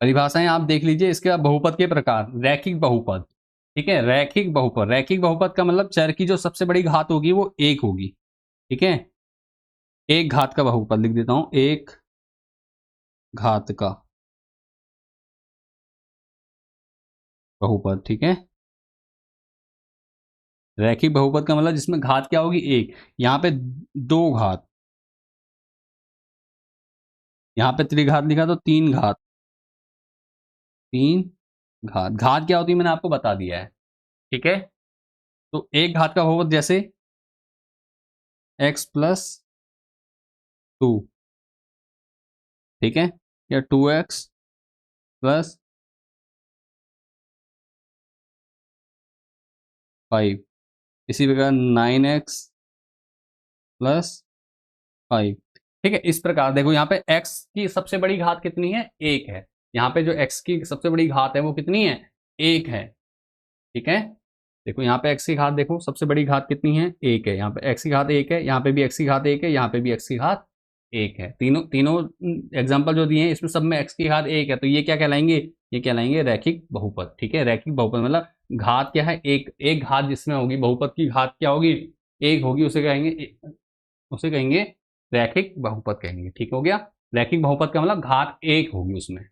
परिभाषाएं आप देख लीजिए। इसके बाद बहुपद के प्रकार, रैखिक बहुपद। ठीक है, रैखिक बहुपद का मतलब चर की जो सबसे बड़ी घात होगी वो 1 होगी। ठीक है, एक घात का बहुपद लिख देता हूं, एक घात का बहुपद। ठीक है, रैखिक बहुपद का मतलब जिसमें घात क्या होगी, 1। यहाँ पे 2 घात, यहाँ पे त्रिघात लिखा तो 3 घात, 3 घात। घात क्या होती है मैंने आपको बता दिया है। ठीक है, तो एक घात का बहुपद जैसे x + 2, ठीक है, या 2x + 5, इसी प्रकार 9x + 5। ठीक है, इस प्रकार देखो यहाँ पे x की सबसे बड़ी घात कितनी है, 1 है। यहाँ पे जो x की सबसे बड़ी घात है वो कितनी है, 1 है। ठीक है, देखो यहाँ पे x की घात, देखो सबसे बड़ी घात कितनी है, 1 है। यहाँ पे x की घात 1 है, यहाँ पे भी x की घात 1 है, यहाँ पे भी x की घात 1 है। तीनों तीनों एग्जाम्पल जो दिए हैं इसमें सब में x की घात 1 है। तो ये क्या कहलाएंगे, ये कहलाएंगे रैखिक बहुपद। ठीक है, रैखिक बहुपद मतलब घात क्या है, एक घात जिसमें होगी, बहुपद की घात क्या होगी, 1 होगी, उसे कहेंगे रैखिक बहुपद कहेंगे। ठीक हो गया, रैखिक बहुपद का मतलब घात 1 होगी उसमें।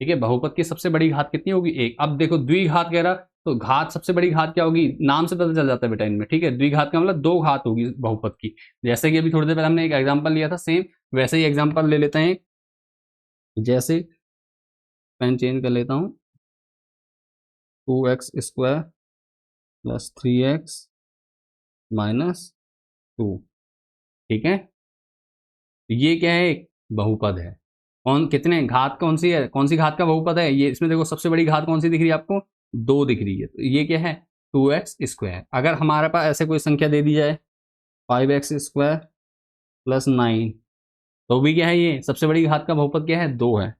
ठीक है, बहुपद की सबसे बड़ी घात कितनी होगी, 1। अब देखो द्विघात कह रहा, तो घात, सबसे बड़ी घात क्या होगी, नाम से पता चल जाता है बेटा इनमें, ठीक है। द्विघात का मतलब दो घात होगी बहुपद की। जैसे कि अभी थोड़ी देर पहले हमने एक एग्जांपल लिया था, सेम वैसे ही एग्जांपल ले लेते हैं। जैसे पेन चेंज कर लेता हूं, 2x² प्लस 3x माइनस 2, ठीक है। ये क्या है, एक बहुपद है। कौन, कितने घात कौन सी है, कौन सी घात का बहुपद है ये, इसमें देखो सबसे बड़ी घात कौन सी दिख रही है आपको, 2 दिख रही है। तो ये क्या है, 2x²। अगर हमारे पास ऐसे कोई संख्या दे दी जाए 5x² प्लस 9, तो भी क्या है, ये सबसे बड़ी घात का बहुपद क्या है, 2 है,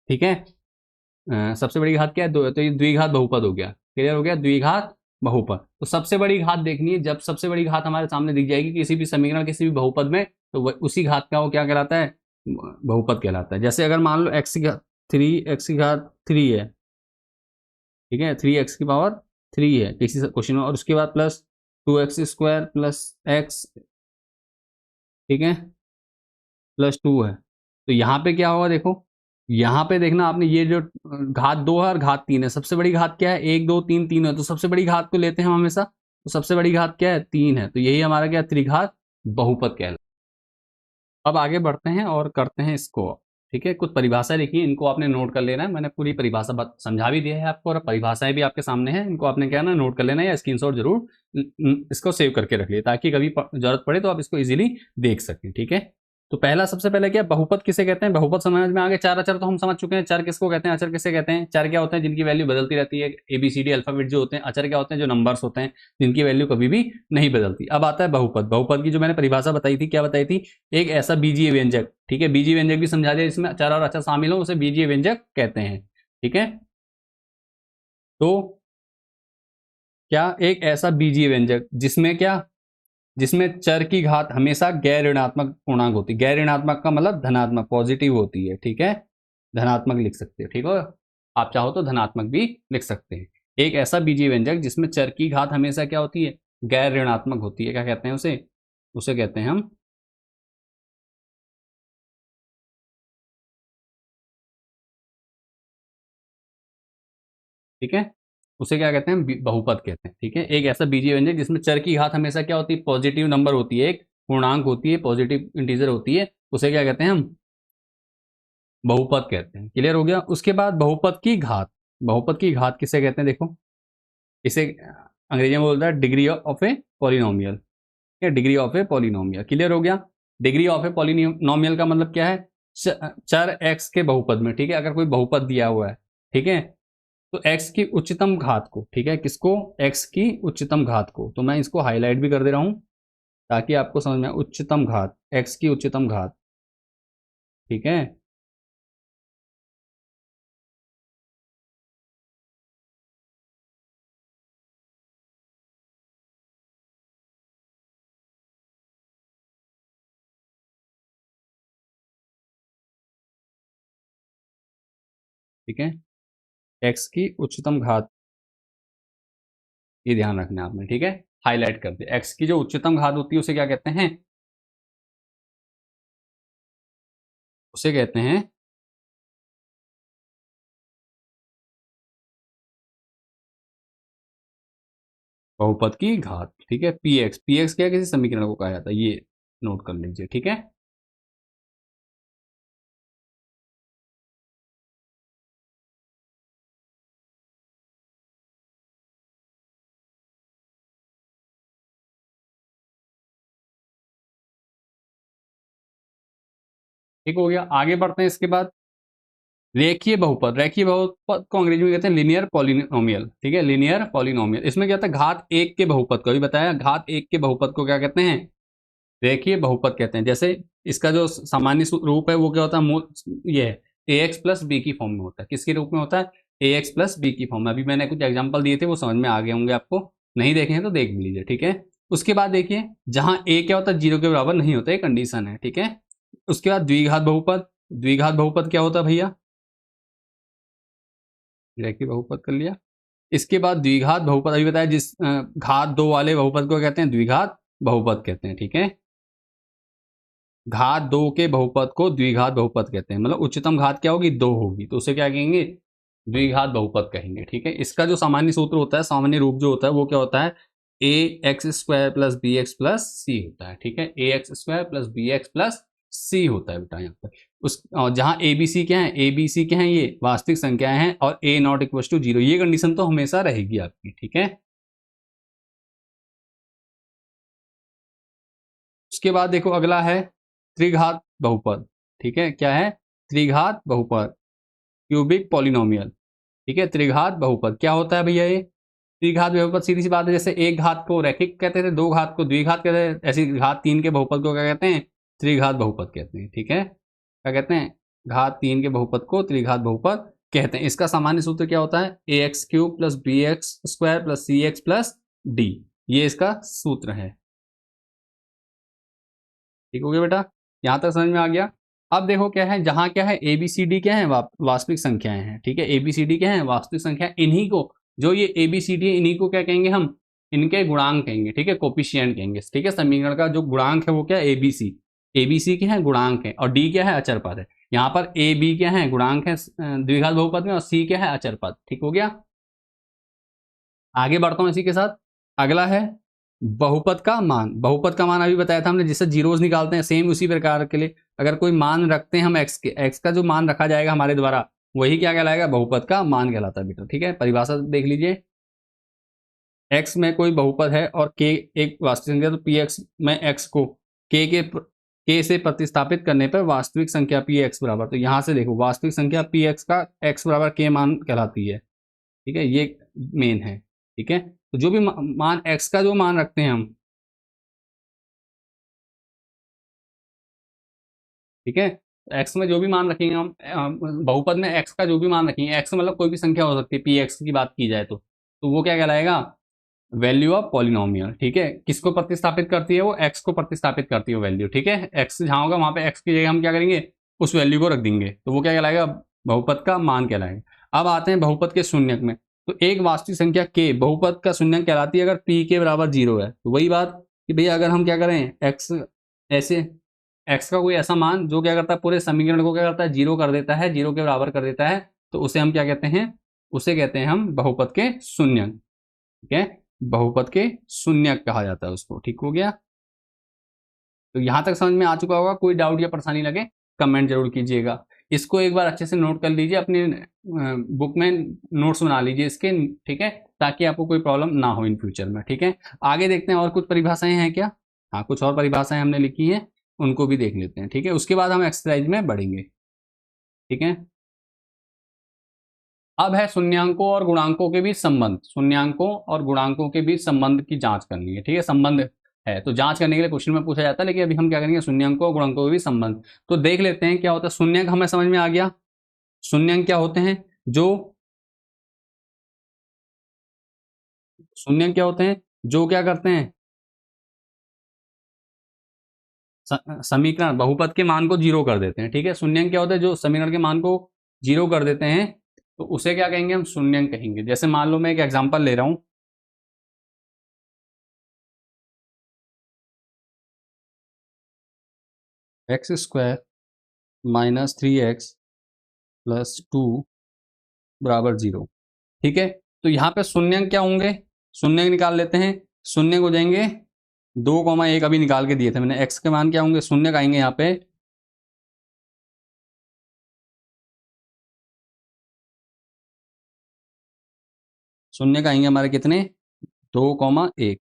ठीक है। सबसे बड़ी घात क्या है, 2 है, तो ये द्विघात बहुपद हो गया। क्लियर हो गया, द्विघात बहुपद। तो सबसे बड़ी घात देखनी है, जब सबसे बड़ी घात हमारे सामने दिख जाएगी किसी भी समीकरण, किसी भी बहुपद में, तो उसी घात का वो क्या कहलाता है, बहुपद कहलाता है। जैसे अगर मान लो x की घात 3 है, ठीक है, 3x³ है किसी क्वेश्चन में, और उसके बाद प्लस 2x² प्लस x, ठीक है, प्लस 2 है। तो यहाँ पे क्या होगा, देखो यहाँ पे देखना आपने, ये जो घात 2 है और घात 3 है, सबसे बड़ी घात क्या है, 1 2 3 3 है, तो सबसे बड़ी घात को लेते हैं हम हमेशा। तो सबसे बड़ी घात क्या है, 3 है, तो यही हमारा क्या, त्रिघात बहुपद कहलाता है। अब आगे बढ़ते हैं और करते हैं इसको, ठीक है। कुछ परिभाषा लिखी, इनको आपने नोट कर लेना है। मैंने पूरी परिभाषा समझा भी दिया है आपको, और परिभाषाएं भी आपके सामने हैं, इनको आपने क्या ना नोट कर लेना है, या स्क्रीनशॉट जरूर इसको सेव करके रख लिए, ताकि कभी जरूरत पड़े तो आप इसको इजीली देख सकें, ठीक है। तो पहला सबसे पहले क्या, बहुपद किसे कहते हैं, बहुपद समझ में आगे। चार अचर तो हम समझ चुके हैं, चर किसको कहते हैं, अचर किसे कहते हैं। चर क्या होते हैं, जिनकी वैल्यू बदलती रहती है, ABCD अल्फाबेट जो होते हैं। अचर क्या होते हैं, जो नंबर्स होते हैं, जिनकी वैल्यू कभी भी नहीं बदलती। अब आता है बहुपद। बहुपद की जो मैंने परिभाषा बताई थी, क्या बताई थी, एक ऐसा बीजीय व्यंजक, ठीक है, बीजीय व्यंजक भी समझा दिया, इसमें चर और अचर शामिल हो, उसे बीजीय व्यंजक कहते हैं, ठीक है। तो क्या, एक ऐसा बीजीय व्यंजक जिसमें क्या, जिसमें चर की घात हमेशा गैर ऋणात्मक पूर्णांक होती है। गैर ऋणात्मक का मतलब धनात्मक, पॉजिटिव होती है, ठीक है। धनात्मक लिख सकते हो, ठीक है, आप चाहो तो धनात्मक भी लिख सकते हैं। एक ऐसा बीजीय व्यंजक जिसमें चर की घात हमेशा क्या होती है, गैर ऋणात्मक होती है, क्या कहते हैं उसे, उसे कहते हैं हम, ठीक है, उसे क्या कहते हैं, बहुपद कहते हैं, ठीक है। एक ऐसा बीजीय व्यंजक जिसमें चर की घात हमेशा क्या होती है, पॉजिटिव नंबर होती है, एक पूर्णांक होती है, पॉजिटिव इंटीजर होती है, उसे क्या कहते हैं हम, बहुपद कहते हैं। क्लियर हो गया। उसके बाद बहुपद की घात, बहुपद की घात किसे कहते हैं, देखो इसे अंग्रेजी में बोलता है डिग्री ऑफ ए पॉलिनोमियल, या degree of a polynomial. Clear हो गया। डिग्री ऑफ ए पॉलिनोमियल का मतलब क्या है, चर x के बहुपद में, ठीक है, अगर कोई बहुपद दिया हुआ है, ठीक है, तो x की उच्चतम घात को, ठीक है, किसको, x की उच्चतम घात को, तो मैं इसको हाईलाइट भी कर दे रहा हूं ताकि आपको समझ में आए। उच्चतम घात, x की उच्चतम घात, ठीक है, ठीक है, x की उच्चतम घात, ये ध्यान रखना है आपने, ठीक है, हाईलाइट कर दिया। x की जो उच्चतम घात होती है उसे क्या कहते हैं, उसे कहते हैं बहुपद की घात, ठीक है। px क्या किसी समीकरण को कहा जाता है, ये नोट कर लीजिए, ठीक है। ठीक हो गया। आगे बढ़ते हैं इसके बाद, रेखीय बहुपद। रेखीय बहुपद को अंग्रेजी में कहते हैं लीनियर पॉलिनोमियल, ठीक है, लीनियर पॉलिनोमियल। इसमें क्या था, घात 1 के बहुपद को भी बताया, घात 1 के बहुपद को क्या कहते हैं, रेखीय बहुपद कहते हैं। जैसे इसका जो सामान्य रूप है वो क्या होता है, ये है ax प्लस बी की फॉर्म में होता है। किसके रूप में होता है, ax प्लस बी की फॉर्म में। अभी मैंने कुछ एग्जांपल दिए थे, वो समझ में आ गए होंगे आपको, नहीं देखे हैं तो देख लीजिए, ठीक है। उसके बाद देखिए, जहां a क्या होता है, 0 के बराबर नहीं होता है, कंडीशन है, ठीक है। उसके बाद द्विघात बहुपद। द्विघात बहुपद क्या होता है भैया, रेखीय बहुपद कर लिया। इसके बाद द्विघात बहुपद, अभी बताया, जिस घात 2 वाले बहुपद को कहते हैं द्विघात बहुपद कहते हैं, ठीक है। घात 2 के बहुपद को द्विघात बहुपद कहते हैं, मतलब उच्चतम घात क्या होगी, 2 होगी, तो उसे क्या कहेंगे, द्विघात बहुपद कहेंगे। ठीक है, इसका जो सामान्य सूत्र होता है, सामान्य रूप जो होता है वो क्या होता है, a x square plus b x plus c होता है। ठीक है, a x square plus b x plus c होता है बेटा यहाँ पर। उस जहाँ ए बी सी क्या है, ए बी सी क्या है, ये वास्तविक संख्याएं हैं और ए नॉट इक्वल टू जीरो, ये कंडीशन तो हमेशा रहेगी आपकी। ठीक है, उसके बाद देखो अगला है त्रिघात बहुपद। ठीक है, क्या है, त्रिघात बहुपद, क्यूबिक पॉलिनोमियल। ठीक है, त्रिघात बहुपद क्या होता है भैया, ये त्रिघात बहुपद सीधी सी बात है, जैसे एक घात को रैखिक कहते थे, दो घात को द्विघात कहते हैं, ऐसी घात तीन के बहुपद को क्या कहते हैं, त्रिघात बहुपद कहते हैं। ठीक है, क्या कहते हैं, घात तीन के बहुपद को त्रिघात बहुपद कहते हैं। इसका सामान्य सूत्र क्या होता है, a x cube plus b x square plus c x plus d, ये इसका सूत्र है। ठीक हो गया बेटा, यहां तक समझ में आ गया। अब देखो क्या है, जहां क्या है ए बी सी डी क्या है, वास्तविक संख्याएं हैं। ठीक है, ए बी सी डी क्या है, वास्तविक संख्या, इन्हीं को, जो ये ए बी सी डी है, इन्हीं को क्या कहेंगे हम, इनके गुणांक कहेंगे। ठीक है, कोपिशियंट कहेंगे। ठीक है, समीकरण का जो गुणांक है वो क्या है, ए बी सी क्या है, गुणांक है, और डी क्या है, अचर पद है। यहाँ पर ए बी क्या है, गुणांक है द्विघात बहुपद में, और सी क्या है, अचर पद। ठीक हो गया, आगे बढ़ता हूं इसी के साथ। अगला है बहुपद का मान। बहुपद का मान अभी बताया था हमने, जिससे जीरोस निकालते हैं, सेम उसी प्रकार के लिए अगर कोई मान रखते हैं हम एक्स के, एक्स का जो मान रखा जाएगा हमारे द्वारा, वही क्या कहलाएगा, बहुपद का मान कहलाता है बेटा। ठीक है, परिभाषा देख लीजिए, एक्स में कोई बहुपद है और के एक वास्तविक संख्या, तो पी एक्स में एक्स को के से प्रतिस्थापित करने पर वास्तविक संख्या पी एक्स बराबर, तो यहां से देखो वास्तविक संख्या पी एक्स का एक्स बराबर के मान कहलाती है। ठीक है, ये मेन है। ठीक है, तो जो भी मान एक्स का जो मान रखते हैं हम, ठीक है, एक्स में जो भी मान रखेंगे हम, बहुपद में एक्स का जो भी मान रखेंगे, एक्स मतलब कोई भी संख्या हो सकती है, पी एक्स की बात की जाए तो वो क्या कहलाएगा, वैल्यू ऑफ पॉलिनोमियल। ठीक है, किसको प्रतिस्थापित करती है, वो एक्स को प्रतिस्थापित करती है वैल्यू। ठीक है, एक्स जहां होगा वहां पे एक्स की जगह हम क्या करेंगे, उस वैल्यू को रख देंगे, तो वो क्या कहलाएगा, बहुपद का मान कहलाएगा। अब आते हैं बहुपद के शून्यक में, तो एक वास्तविक संख्या के बहुपद का शून्यक कहलाती है अगर पी के बराबर जीरो है। तो वही बात कि भैया अगर हम क्या करें, एक्स ऐसे, एक्स का कोई ऐसा मान जो क्या करता है, पूरे समीकरण को क्या करता है, जीरो कर देता है, जीरो के बराबर कर देता है, तो उसे हम क्या कहते हैं, उसे कहते हैं हम बहुपद के शून्यक। ठीक है, बहुपद के शून्यक कहा जाता है उसको। ठीक हो गया, तो यहां तक समझ में आ चुका होगा, कोई डाउट या परेशानी लगे कमेंट जरूर कीजिएगा। इसको एक बार अच्छे से नोट कर लीजिए, अपनी बुक में नोट्स बना लीजिए इसके। ठीक है, ताकि आपको कोई प्रॉब्लम ना हो इन फ्यूचर में। ठीक है, आगे देखते हैं और कुछ परिभाषाएं हैं क्या। हाँ, कुछ और परिभाषाएं हमने लिखी हैं, उनको भी देख लेते हैं। ठीक है, उसके बाद हम एक्सरसाइज में बढ़ेंगे। ठीक है, अब है शून्यांकों और गुणांकों के बीच संबंध। शून्यांकों और गुणांकों के बीच संबंध की जांच करनी है। ठीक है, संबंध है तो जांच करने के लिए क्वेश्चन में पूछा जाता है, लेकिन अभी हम क्या करेंगे, शून्यांकों और गुणांकों के बीच संबंध। तो देख लेते हैं क्या होता है। शून्यंक हमें समझ में आ गया, शून्यंक क्या होते हैं, जो शून्यंक क्या होते हैं, जो क्या करते हैं, समीकरण बहुपद के मान को जीरो कर देते हैं। ठीक है, शून्यंक क्या होता है, जो समीकरण के मान को जीरो कर देते हैं, तो उसे क्या कहेंगे, हम शून्यंक कहेंगे। जैसे मान लो मैं एक एग्जांपल ले रहा हूं, x square minus three x plus two बराबर जीरो। ठीक है, तो यहाँ पे शून्यंक क्या होंगे, शून्यंक निकाल लेते हैं। शून्यंक हो जाएंगे 2,1 अभी निकाल के दिए थे मैंने। एक्स के मान क्या होंगे, शून्यंक आएंगे यहाँ पे शून्यंक आएंगे हमारे कितने, 2,1।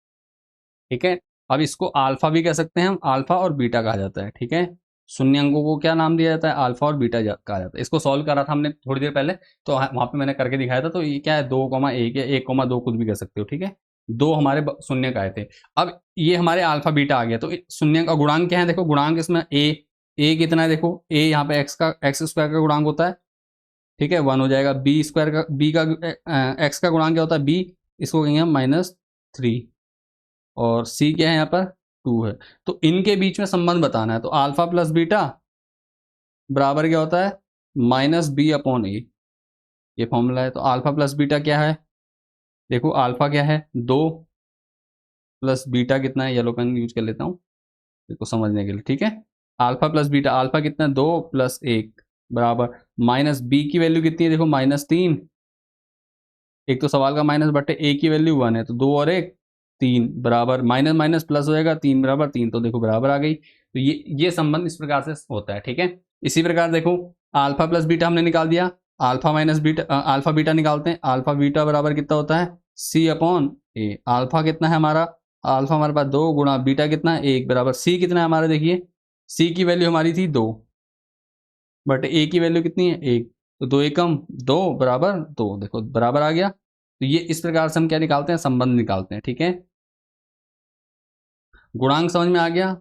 ठीक है, अब इसको अल्फा भी कह सकते हैं हम, अल्फा और बीटा कहा जाता है। ठीक है, शून्यंकों को क्या नाम दिया जाता है, अल्फा और बीटा कहा जाता है। इसको सॉल्व करा था हमने थोड़ी देर पहले, तो वहां पे मैंने करके दिखाया था। तो ये क्या है, 2,1 या 1,2 कुछ भी कह सकते हो। ठीक है, दो हमारे शून्यंक आए थे। अब ये हमारे अल्फा बीटा आ गया, तो शून्यंक का गुणांक क्या है, देखो गुणांक इसमें ए कितना है, देखो ए यहाँ पे एक्स स्क्वायर का गुणांक होता है। ठीक है, 1 हो जाएगा। बी स्क्वायर का, बी का एक्स का गुणांक क्या होता है, बी, इसको कहेंगे हम -3, और सी क्या है यहाँ पर 2 है। तो इनके बीच में संबंध बताना है, तो अल्फा प्लस बीटा बराबर क्या होता है, -b/a। ये फॉर्मूला है। तो अल्फा प्लस बीटा क्या है, देखो अल्फा क्या है 2, प्लस बीटा कितना है, येलो पेन यूज कर लेता हूँ इसको समझने के लिए। ठीक है, अल्फा प्लस बीटा, अल्फा कितना है 2 + 1 बराबर, माइनस बी की वैल्यू कितनी है, देखो -3 एक तो सवाल का माइनस बटे ए की वैल्यू 1 है, तो 2 और 1 3 बराबर, माइनस माइनस प्लस हो जाएगा, 3 बराबर 3, तो देखो बराबर आ गई। तो ये संबंध इस प्रकार से होता है, ठीक है। इसी प्रकार देखो अल्फा प्लस बीटा हमने निकाल दिया, alpha minus beta, alpha beta निकालते हैं। अल्फा बीटा बराबर कितना होता है, सी अपॉन ए। अल्फा कितना है हमारा, अल्फा हमारे पास 2 गुणा बीटा कितना है 1 बराबर सी कितना है हमारा, देखिए सी की वैल्यू हमारी थी 2 बट ए की वैल्यू कितनी है 1, तो 2 एकम 2 बराबर 2, देखो बराबर आ गया। तो ये इस प्रकार से हम क्या निकालते हैं, संबंध निकालते हैं, ठीक है। गुणांक समझ में आ गया।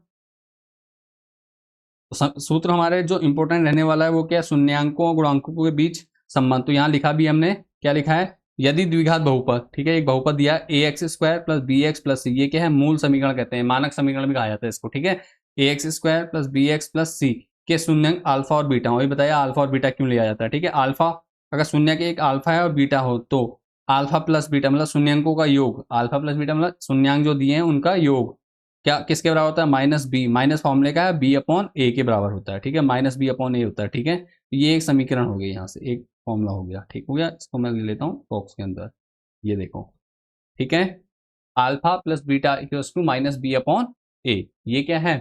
तो सूत्र हमारे जो इंपॉर्टेंट रहने वाला है वो क्या है, शून्यांकों और गुणांकों के बीच संबंध। तो यहाँ लिखा भी हमने, क्या लिखा है, यदि द्विघात बहुपद, ठीक है, एक बहुपद दिया a x square plus b x plus c, ये क्या है, मूल समीकरण कहते हैं, मानक समीकरण भी कहा जाता है इसको, ठीक है। A x square plus b x plus c के शून्यंक अल्फा और बीटा, वही बताया अल्फा और बीटा क्यों लिया जाता है, ठीक है। अल्फा अगर शून्य के एक अल्फा है और बीटा हो तो अल्फा प्लस बीटा मतलब शून्यंकों का योग, अल्फा प्लस बीटा मतलब शून्यंक जो दिए हैं उनका योग क्या किसके बराबर होता है, माइनस बी, माइनस फॉर्मूले का है बी अपॉन ए के बराबर होता है, ठीक है, माइनस बी अपॉन ए होता है, ठीक है। तो ये एक समीकरण हो गया, यहाँ से एक फॉर्मूला हो गया, ठीक हो गया। इसको मैं ले लेता हूँ बॉक्स के अंदर, ये देखो, ठीक है। Alpha plus beta equals to minus b upon a, ये क्या है,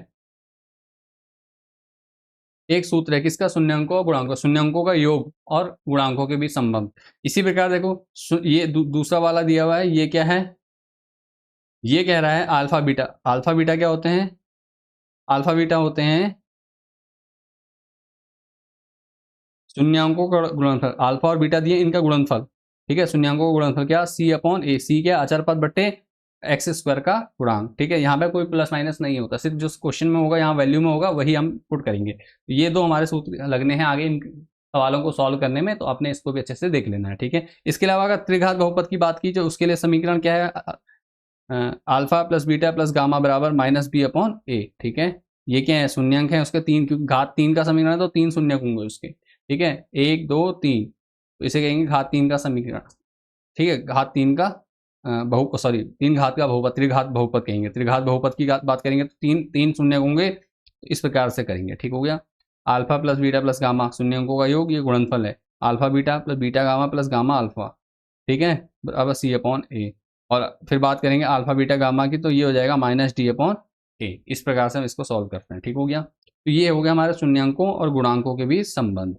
एक सूत्र है किसका, शून्यंकों और गुणांकों, शून्यंकों का योग और गुणांकों के बीच संबंध। इसी प्रकार देखो ये दूसरा वाला दिया हुआ है, ये क्या है, ये कह रहा है अल्फा बीटा। अल्फा बीटा क्या होते हैं, अल्फा बीटा होते हैं शून्यांकों का गुणनफल, अल्फा और बीटा दिए इनका गुणनफल, ठीक है। शून्यांकों का गुणनफल क्या, सी अपॉन ए, सी क्या अचर पद बट्टे एक्स स्क्वायर का गुणांक, ठीक है। यहाँ पे कोई प्लस माइनस नहीं होता, सिर्फ जो क्वेश्चन में होगा यहाँ वैल्यू में होगा वही हम पुट करेंगे। ये दो हमारे सूत्र लगने हैं आगे इन सवालों को सॉल्व करने में, तो आपने इसको भी अच्छे से देख लेना है, ठीक है। इसके अलावा अगर त्रिघात बहुपद की बात की तो उसके लिए समीकरण क्या है, alpha plus beta plus gamma बराबर माइनस बी अपॉन ए, ठीक है। ये क्या है, शून्यंक है उसके 3, क्योंकि घात 3 का समीकरण है तो 3 शून्यंक होंगे उसके, ठीक है, 1 2 3, तो इसे कहेंगे घात 3 का समीकरण, ठीक है। घात 3 का बहु सॉरी 3 घात का बहुपद, त्रिघात बहुपद कहेंगे। त्रिघात बहुपद की बात करेंगे तो 3 शून्यंक होंगे, तो इस प्रकार से करेंगे, ठीक हो गया। Alpha plus beta plus gamma शून्यंकों का योग, ये गुणनफल है, alpha beta plus beta gamma plus gamma alpha, ठीक है, बराबर सी अपॉन ए। और फिर बात करेंगे अल्फा बीटा गामा की, तो ये हो जाएगा माइनस डी अपॉन ए। इस प्रकार से हम इसको सॉल्व करते हैं, ठीक हो गया। तो ये हो गया हमारे शून्यंकों और गुणांकों के बीच संबंध।